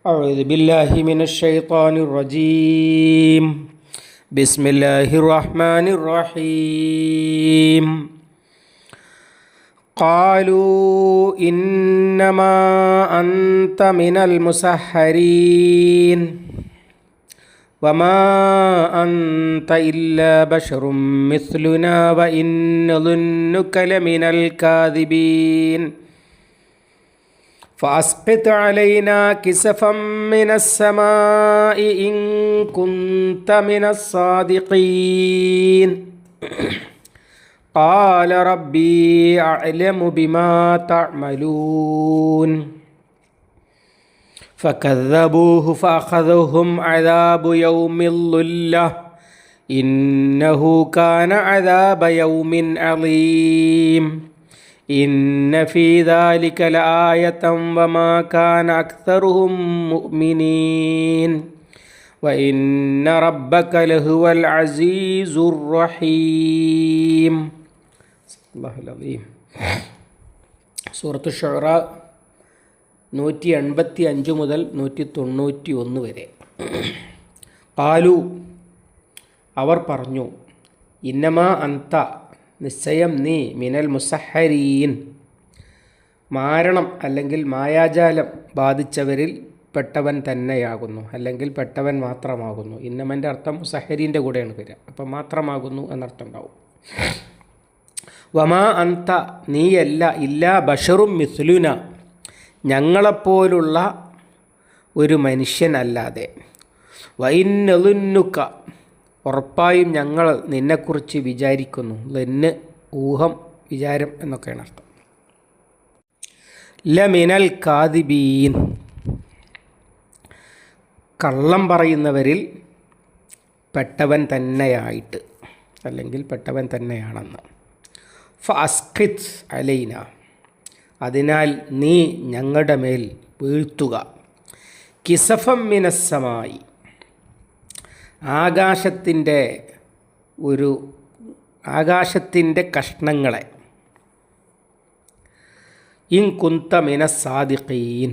أعوذ بالله من الشيطان الرجيم. بسم الله الرحمن الرحيم. قالوا إنما أنت من المسحرين وما أنت إلا بشر مثلنا وإن نظنك لمن الكاذبين فأسقط علينا كسفا من السماء إن كنت من الصادقين قال ربي أعلم بما تعملون فكذبوه فأخذهم عذاب يوم الظلة إنه كان عذاب يوم عظيم إن في ذلك لآية وما كان أكثرهم مؤمنين وإن ربك لهو العزيز الرحيم. الله العظيم. സൂറത്ത് ഷുഅറ 185 മുതൽ 191 വരെ. ഖാലു, അവർ പറഞ്ഞു, ഇന്നമാ അന്ത, നിശ്ചയം നീ, മിനൽ മുസഹരീൻ, മാരണം അല്ലെങ്കിൽ മായാജാലം ബാധിച്ചവരിൽ പെട്ടവൻ തന്നെയാകുന്നു, അല്ലെങ്കിൽ പെട്ടവൻ മാത്രമാകുന്നു. ഇന്നമൻ്റെ അർത്ഥം മുസഹരീൻ്റെ കൂടെയാണ് വരിക, അപ്പം മാത്രമാകുന്നു എന്നർത്ഥം ഉണ്ടാവും. വമാ അന്ത, നീയല്ല, ഇല്ലാ ബഷറും മിസ്ലുന, ഞങ്ങളെപ്പോലുള്ള ഒരു മനുഷ്യനല്ലാതെ. വഇന്നളുന്നുക, ഉറപ്പായും ഞങ്ങൾ നിന്നെക്കുറിച്ച് വിചാരിക്കുന്നു. ലന്ന്, ഊഹം, വിചാരം എന്നൊക്കെയാണ് അർത്ഥം. ലമിനൽ കാദിബീൻ, കള്ളം പറയുന്നവരിൽ പെട്ടവൻ തന്നെയായിട്ട്, അല്ലെങ്കിൽ പെട്ടവൻ തന്നെയാണെന്ന്. ഫഅസ്ഖിത് അലൈന, അതിനാൽ നീ ഞങ്ങളുടെ മേൽ വീഴ്ത്തുക. കിസഫം മിനസ്സമായി, ആകാശത്തിൻ്റെ കഷ്ണങ്ങളെ. ഇൻ കുന്ത മിനസ്സാദിഖീൻ,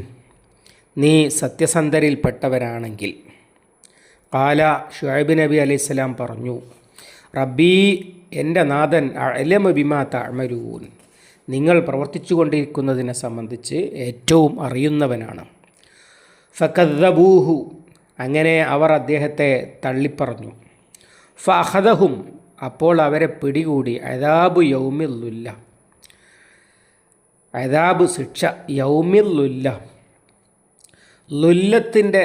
നീ സത്യസന്ധരിൽപ്പെട്ടവരാണെങ്കിൽ. ഖാല, ശുഐബ് നബി അലൈഹിസ്സലാം പറഞ്ഞു, റബ്ബി, എൻ്റെ നാഥൻ, അഅലമു ബിമാ തഅമലൂൻ, നിങ്ങൾ പ്രവർത്തിച്ചു കൊണ്ടിരിക്കുന്നതിനെ സംബന്ധിച്ച് ഏറ്റവും അറിയുന്നവനാണ്. ഫകദ്ദബൂഹു, അങ്ങനെ അവർ അദ്ദേഹത്തെ തള്ളിപ്പറഞ്ഞു. ഫഅഖദഹും, അപ്പോൾ അവരെ പിടികൂടി. അദാബു യൗമിൽ ലുല്ല, അദാബ്, ശിക്ഷ, യൗമിൽ ലുല്ല, ലുല്ലത്തിൻ്റെ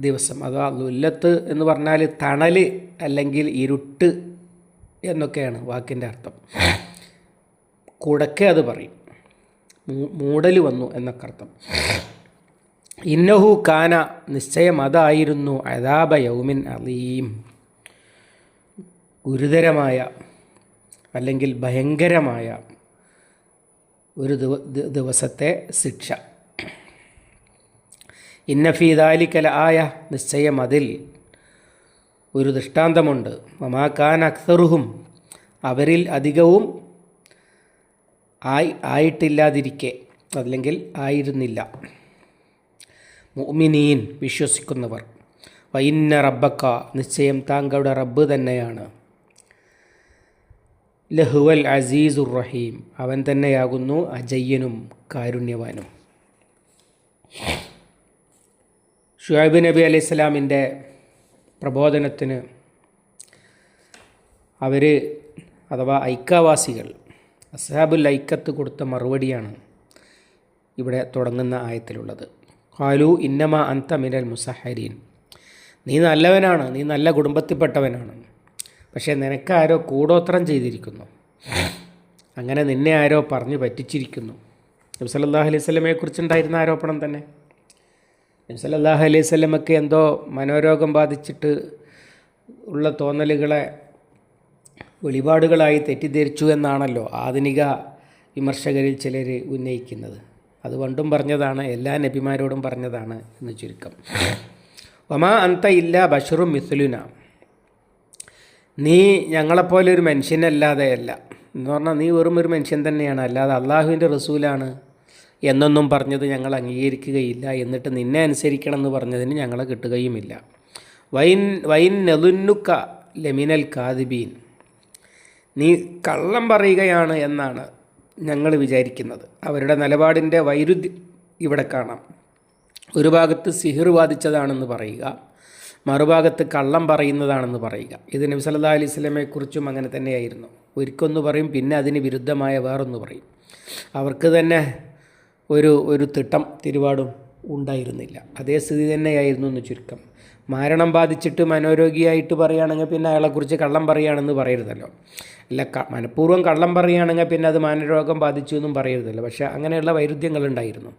ദിവസം. അഥവാ ലുല്ലത്ത് എന്ന് പറഞ്ഞാൽ തണൽ അല്ലെങ്കിൽ ഇരുട്ട് എന്നൊക്കെയാണ് വാക്കിൻ്റെ അർത്ഥം. കുടക്കെ അത് പറയും, മൂടൽ വന്നു എന്നൊക്കെ അർത്ഥം. ഇന്നഹു കാന, നിശ്ചയം അതായിരുന്നു, അദാബ യൗമിൻ അലീം, ഗുരുതരമായ അല്ലെങ്കിൽ ഭയങ്കരമായ ഒരു ദിവസത്തെ ശിക്ഷ. ഇന്ന ഫീ ദാലിക ലആയ, നിശ്ചയം അതിൽ ഒരു ദൃഷ്ടാന്തമുണ്ട്. വമാ കാന അക്സറുഹും, അവരിൽ അധികവും ആയിട്ടില്ലാതിരിക്കെ, അല്ലെങ്കിൽ ആയിരുന്നില്ല, മുഅ്മിനീൻ, വിശ്വസിക്കുന്നവർ. വഇന്ന റബ്ബക, നിശ്ചയം താങ്കളുടെ റബ്ബ് തന്നെയാണ്, ലഹുവൽ അസീസുർ റഹീം, അവൻ തന്നെയാകുന്നു അജയ്യനും കാരുണ്യവാനും. ശുഐബ് നബി അലൈഹിസ്സലാമിൻ്റെ പ്രബോധനത്തിന് അവർ, അഥവാ ഐക്കാവാസികൾ, അസ്ഹാബുൽ ഐക്കത്ത് കൊടുത്ത മറുപടിയാണ് ഇവിടെ തുടങ്ങുന്ന ആയത്തിലുള്ളത്. ഖാലു ഇന്നമാ അന്ത മിനൽ മുസഹരീൻ, നീ നല്ലവനാണ്, നീ നല്ല കുടുംബത്തിൽപ്പെട്ടവനാണ്, പക്ഷേ നിനക്കാരോ കൂടോത്രം ചെയ്തിരിക്കുന്നു, അങ്ങനെ നിന്നെ ആരോ പറഞ്ഞു പറ്റിച്ചിരിക്കുന്നു. നബി സല്ലല്ലാഹു അലൈഹി വസല്ലമയെക്കുറിച്ചുണ്ടായിരുന്ന ആരോപണം തന്നെ. നബി സല്ലല്ലാഹു അലൈഹി വസല്ലമക്ക് എന്തോ മനോരോഗം ബാധിച്ചിട്ട് ഉള്ള തോന്നലുകളെ വെളിപാടുകളായി തെറ്റിദ്ധരിച്ചു എന്നാണല്ലോ ആധുനിക വിമർശകരിൽ ചിലർ ഉന്നയിക്കുന്നത്. അത് പണ്ടും പറഞ്ഞതാണ്, എല്ലാ നബിമാരോടും പറഞ്ഞതാണ് എന്ന് ചുരുക്കം. വമാ അന്ത ഇല്ലാ ബഷറും മിസ്ലുന, നീ ഞങ്ങളെപ്പോലെ ഒരു മനുഷ്യനല്ലാതെയല്ല എന്ന് പറഞ്ഞാൽ നീ വെറും ഒരു മനുഷ്യൻ തന്നെയാണ്, അല്ലാതെ അള്ളാഹുവിൻ്റെ റസൂലാണ് എന്നൊന്നും പറഞ്ഞത് ഞങ്ങൾ അംഗീകരിക്കുകയില്ല, എന്നിട്ട് നിന്നെ അനുസരിക്കണം എന്ന് പറഞ്ഞതിന് ഞങ്ങളെ കിട്ടുകയുമില്ല. വൈൻ നെലുന്നുക്ക ലെമിനൽ കാദിബീൻ, നീ കള്ളം പറയുകയാണ് എന്നാണ് ഞങ്ങൾ വിചാരിക്കുന്നത്. അവരുടെ നിലപാടിൻ്റെ വൈരുദ്ധ്യം ഇവിടെ കാണാം. ഒരു ഭാഗത്ത് സിഹിർ ബാധിച്ചതാണെന്ന് പറയുക, മറുഭാഗത്ത് കള്ളം പറയുന്നതാണെന്ന് പറയുക. ഇത് നബി സല്ലല്ലാഹു അലൈഹി വസല്ലമയെക്കുറിച്ചും അങ്ങനെ തന്നെയായിരുന്നു. ഒരിക്കൊന്ന് പറയും, പിന്നെ അതിന് വിരുദ്ധമായ വേറൊന്ന് പറയും. അവർക്ക് തന്നെ ഒരു തിട്ടം തിരുവാടും ഉണ്ടായിരുന്നില്ല. അതേ സ്ഥിതി തന്നെയായിരുന്നു എന്ന് ചുരുക്കം. മാരണം ബാധിച്ചിട്ട് മനോരോഗിയായിട്ട് പറയുകയാണെങ്കിൽ പിന്നെ അയാളെക്കുറിച്ച് കള്ളം പറയുകയാണെന്ന് പറയരുതല്ലോ. അല്ല, മനഃപൂർവ്വം കള്ളം പറയുകയാണെങ്കിൽ പിന്നെ അത് മാനരോഗം ബാധിച്ചു എന്നും പറയരുതല്ലോ. പക്ഷേ അങ്ങനെയുള്ള വൈരുദ്ധ്യങ്ങളുണ്ടായിരുന്നു.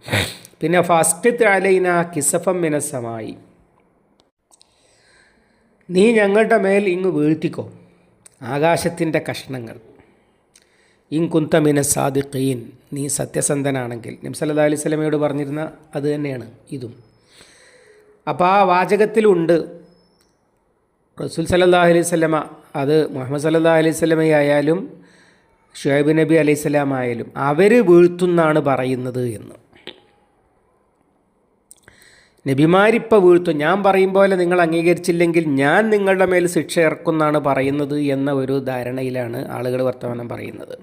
പിന്നെ ഫസ്റ്റ് അലൈന കിസഫം മിനസ്സമായി, നീ ഞങ്ങളുടെ മേൽ ഇങ്ങ് വീഴ്ത്തിക്കോ ആകാശത്തിൻ്റെ കഷ്ണങ്ങൾ. കുന്ത മിന സാദിഖീൻ, നീ സത്യസന്ധനാണെങ്കിൽ. നബി സല്ലല്ലാഹു അലൈഹി വസല്ലമയോട് പറഞ്ഞിരുന്ന അത് തന്നെയാണ് ഇതും. അപ്പോൾ ആ വാചകത്തിലുണ്ട് റസൂൽ സല്ലല്ലാഹു അലൈഹി വസല്ലമ, അത് മുഹമ്മദ് സല്ലല്ലാഹു അലൈഹി വസല്ലമയായാലും ഷുഐബ് നബി അലൈഹി സ്വലാം ആയാലും അവർ വീഴ്ത്തുന്നാണ് പറയുന്നത് എന്ന്. നബിമാരിപ്പോൾ വീഴ്ത്തും, ഞാൻ പറയും പോലെ നിങ്ങൾ അംഗീകരിച്ചില്ലെങ്കിൽ ഞാൻ നിങ്ങളുടെ മേൽ ശിക്ഷ ഇറക്കുന്നാണ് പറയുന്നത് എന്ന ഒരു ധാരണയിലാണ് ആളുകൾ വർത്തമാനം പറയുന്നത്.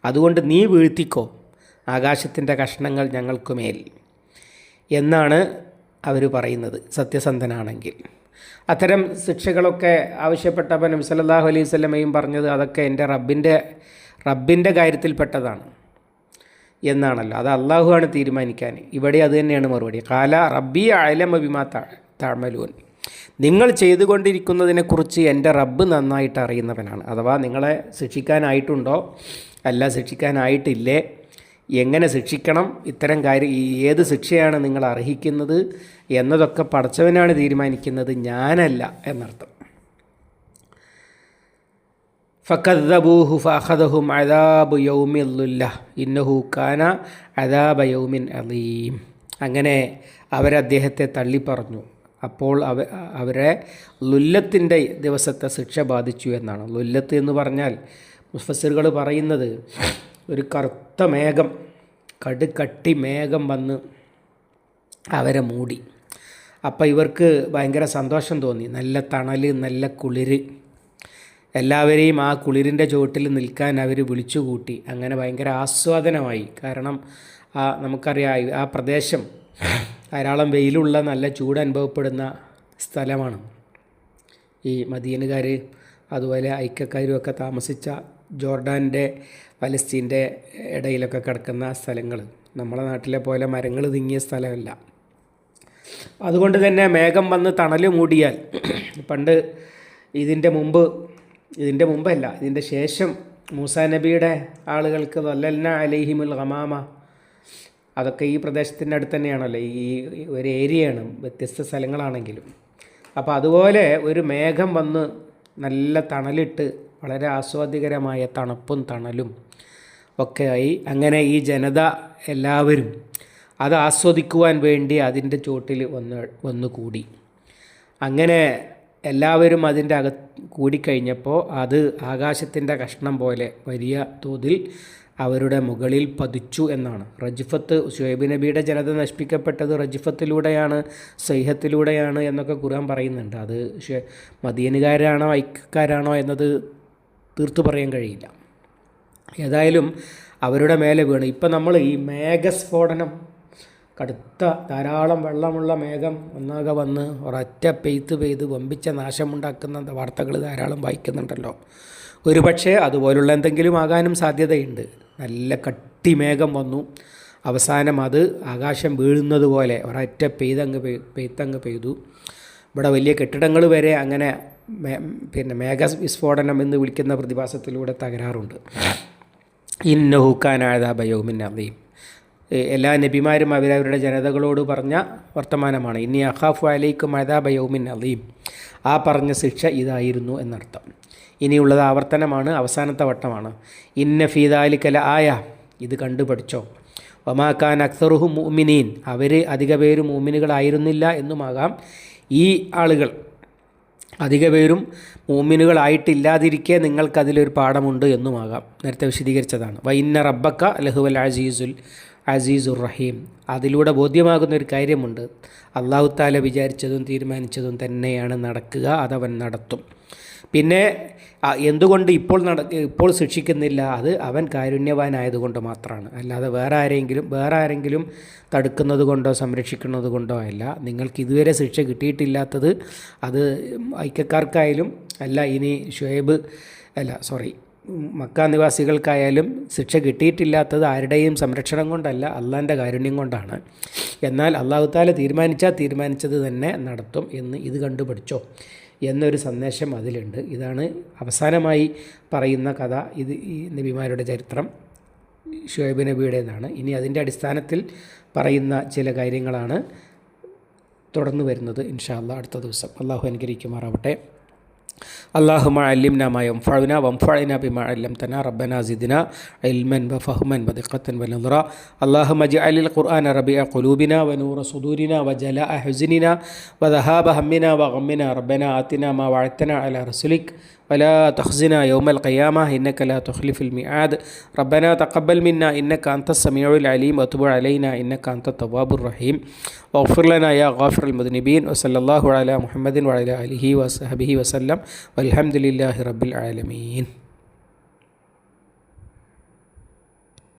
അതുകൊണ്ട് നീ വീഴ്ത്തിക്കോ ആകാശത്തിൻ്റെ കഷ്ണങ്ങൾ ഞങ്ങൾക്കുമേൽ എന്നാണ് അവർ പറയുന്നത് സത്യസന്ധനാണെങ്കിൽ. അത്തരം ശിക്ഷകളൊക്കെ ആവശ്യപ്പെട്ടപ്പോൾ നബി സല്ലല്ലാഹു അലൈഹി വസല്ലമയും പറഞ്ഞത് അതൊക്കെ എൻ്റെ റബ്ബിൻ്റെ കാര്യത്തിൽപ്പെട്ടതാണ് എന്നാണല്ലോ. അത് അള്ളാഹു ആണ് തീരുമാനിക്കാൻ. ഇവിടെ അത് തന്നെയാണ് മറുപടി. ഖാല റബ്ബി അഅലമ ബിമാ തഅമലൂൻ, നിങ്ങൾ ചെയ്തുകൊണ്ടിരിക്കുന്നതിനെക്കുറിച്ച് എൻ്റെ റബ്ബ് നന്നായിട്ട് അറിയുന്നവനാണ്. അഥവാ നിങ്ങളെ ശിക്ഷിക്കാനായിട്ടുണ്ടോ, അല്ല ശിക്ഷിക്കാനായിട്ടില്ലേ, എങ്ങനെ ശിക്ഷിക്കണം, ഇത്തരം കാര്യം ഏത് ശിക്ഷയാണ് നിങ്ങൾ അർഹിക്കുന്നത് എന്നതൊക്കെ പടച്ചവനാണ് തീരുമാനിക്കുന്നത്, ഞാനല്ല എന്നർത്ഥം. ഫകദ്ദബൂഹു ഫഅഖദഹും അദാബു യൗമിൽ ളുല്ല ഇന്നഹു കാന അദാബ യൗമിൻ അളീം. അങ്ങനെ അവരദ്ദേഹത്തെ തള്ളിപ്പറഞ്ഞു. അപ്പോൾ അവരെ ലുല്ലത്തിൻ്റെ ദിവസത്തെ ശിക്ഷ ബാധിച്ചു എന്നാണ്. ലുല്ലത്ത് എന്ന് പറഞ്ഞാൽ മുഫസ്സിറുകൾ പറയുന്നത് ഒരു കറുത്ത മേഘം, കടുകട്ടി മേഘം വന്ന് അവരെ മൂടി. അപ്പോൾ ഇവർക്ക് ഭയങ്കര സന്തോഷം തോന്നി. നല്ല തണൽ, നല്ല കുളിര്, എല്ലാവരെയും ആ കുളിരിൻ്റെ ചുവട്ടിൽ നിൽക്കാൻ അവർ വിളിച്ചുകൂട്ടി. അങ്ങനെ ഭയങ്കര ആസ്വാദനമായി. കാരണം നമുക്കറിയാം ആ പ്രദേശം ധാരാളം വെയിലുള്ള നല്ല ചൂട് അനുഭവപ്പെടുന്ന സ്ഥലമാണ്. ഈ മദീനുകാർ അതുപോലെ ഐക്യക്കാരും ഒക്കെ താമസിച്ച ജോർഡാൻ്റെ പലസ്തീൻ്റെ ഇടയിലൊക്കെ കിടക്കുന്ന സ്ഥലങ്ങൾ നമ്മളെ നാട്ടിലെ പോലെ മരങ്ങൾ തിങ്ങിയ സ്ഥലമല്ല. അതുകൊണ്ട് തന്നെ മേഘം വന്ന് തണൽ മൂടിയാൽ, പണ്ട് ഇതിൻ്റെ മുമ്പല്ല, ഇതിൻ്റെ ശേഷം മൂസാ നബിയുടെ ആളുകൾക്ക് വല്ലൽന അലൈഹിമുൽ ഗമാമ, അതൊക്കെ ഈ പ്രദേശത്തിൻ്റെ അടുത്ത് തന്നെയാണല്ലോ, ഈ ഒരു ഏരിയയാണ്, വ്യത്യസ്ത സ്ഥലങ്ങളാണെങ്കിലും. അപ്പോൾ അതുപോലെ ഒരു മേഘം വന്ന് നല്ല തണലിട്ട് വളരെ ആസ്വാദ്യകരമായ തണുപ്പും തണലും ഒക്കെ ആയി. അങ്ങനെ ഈ ജനത എല്ലാവരും അത് ആസ്വദിക്കുവാൻ വേണ്ടി അതിൻ്റെ ചോട്ടിൽ വന്നു കൂടി. അങ്ങനെ എല്ലാവരും അതിൻ്റെ കൂടിക്കഴിഞ്ഞപ്പോൾ അത് ആകാശത്തിൻ്റെ കഷ്ണം പോലെ വലിയ തോതിൽ അവരുടെ മുകളിൽ പതിച്ചു എന്നാണ്. റജ്ഫത്ത്, ശുഐബ് നബിയുടെ ജനത നശിപ്പിക്കപ്പെട്ടത് റജ്ഫത്തിലൂടെയാണ്, സൈഹത്തിലൂടെയാണ് എന്നൊക്കെ ഖുർആൻ പറയുന്നുണ്ട്. അത് മദീനുകാരാണോ ഐക്യക്കാരാണോ എന്നത് തീർത്തു പറയാൻ കഴിയില്ല. ഏതായാലും അവരുടെ മേലെ വീണ്. ഇപ്പം നമ്മൾ ഈ മേഘസ്ഫോടനം, കടുത്ത ധാരാളം വെള്ളമുള്ള മേഘം ഒന്നാകെ വന്ന് ഒരൊറ്റ പെയ്ത് വമ്പിച്ച നാശമുണ്ടാക്കുന്ന വാർത്തകൾ ധാരാളം വായിക്കുന്നുണ്ടല്ലോ. ഒരു പക്ഷേ അതുപോലുള്ള എന്തെങ്കിലും ആകാനും സാധ്യതയുണ്ട്. നല്ല കട്ടി മേഘം വന്നു, അവസാനം അത് ആകാശം വീഴുന്നത് പോലെ ഒരൊറ്റ പെയ്ത്തങ്ങ് പെയ്തു. ഇവിടെ വലിയ കെട്ടിടങ്ങൾ വരെ അങ്ങനെ മേഘവിസ്ഫോടനം എന്ന് വിളിക്കുന്ന പ്രതിഭാസത്തിലൂടെ തകരാറുണ്ട്. ഇന്നഹു കാന അദാബ യൗമിൻ അളീം. എല്ലാ നബിമാരും അവരവരുടെ ജനതകളോട് പറഞ്ഞ വർത്തമാനമാണ്. ഇന്നി അഖാഫു അലൈക്കും അദാബ യൗമിൻ അളീം. ആ പറഞ്ഞ ശിക്ഷ ഇതായിരുന്നു എന്നർത്ഥം. ഇനിയുള്ളത് ആവർത്തനമാണ്, അവസാനത്തെ വട്ടമാണ്. ഇന്ന ഫീ ദാലിക ലആയ, ഇത് കണ്ടുപഠിച്ചോ. വമാ കാന അക്സറുഹും മുഅ്മിനീൻ, അവർ അധിക പേരും മുഅ്മിനുകളായിരുന്നില്ല എന്നുമാകാം. ഈ ആളുകൾ അധിക പേരും മുഅ്മിനുകളായിട്ടില്ലാതിരിക്കെ നിങ്ങൾക്കതിലൊരു പാഠമുണ്ട് എന്നുമാകാം. നേരത്തെ വിശദീകരിച്ചതാണ്. വഇന്ന റബ്ബക ലഹുവൽ അസീസുൽ അസീസുർ റഹീം. അതിലൂടെ ബോധ്യമാകുന്ന ഒരു കാര്യമുണ്ട്, അല്ലാഹു തആല വിചാരിച്ചതും തീരുമാനിച്ചതും തന്നെയാണ് നടക്കുക, അതവൻ നടത്തും. പിന്നെ എന്തുകൊണ്ട് ഇപ്പോൾ ശിക്ഷിക്കുന്നില്ല, അത് അവൻ കാരുണ്യവാനായതുകൊണ്ട് മാത്രമാണ്. അല്ലാതെ വേറെ ആരെങ്കിലും തടുക്കുന്നത് കൊണ്ടോ സംരക്ഷിക്കുന്നത് കൊണ്ടോ അല്ല. നിങ്ങൾക്ക് ഇതുവരെ ശിക്ഷ കിട്ടിയിട്ടില്ലാത്തത് അത് ഐക്യക്കാർക്കായാലും അല്ല, ഇനി മക്ക നിവാസികൾക്കായാലും ശിക്ഷ കിട്ടിയിട്ടില്ലാത്തത് ആരുടെയും സംരക്ഷണം കൊണ്ടല്ല, അള്ളാൻ്റെ കാരുണ്യം കൊണ്ടാണ്. എന്നാൽ അല്ലാഹു തആല തീരുമാനിച്ചത് തന്നെ നടത്തും എന്ന് ഇത് കണ്ടുപഠിച്ചോ എന്നൊരു സന്ദേശം അതിലുണ്ട്. ഇതാണ് അവസാനമായി പറയുന്ന കഥ. ഇത് ഈ നബിമാരുടെ ചരിത്രം ഷുഐബ് നബിയുടേതാണ്. ഇനി അതിൻ്റെ അടിസ്ഥാനത്തിൽ പറയുന്ന ചില കാര്യങ്ങളാണ് തുടർന്ന് വരുന്നത് ഇൻഷാ അല്ലാഹ് അടുത്ത ദിവസം. അള്ളാഹു അനുഗ്രഹിക്കുമാറാവട്ടെ. اللهم علمنا ما ينفعنا وانفعنا بما علمتنا ربنا زدنا علما وفهما ودقة ونظرا اللهم اجعل القرآن ربيع قلوبنا ونور صدورنا وجلاء حزننا وذهاب همنا وغمنا ربنا آتنا ما وعدتنا على رسلك ولا تخزنا يوم القيامة إنك لا تخلف الميعاد ربنا تقبل منا إنك أنت السميع العليم وتب علينا إنك أنت التواب الرحيم واغفر لنا يا غافر المذنبين وصلى الله على محمد وعلى آله وصحبه وسلم والحمد لله رب العالمين.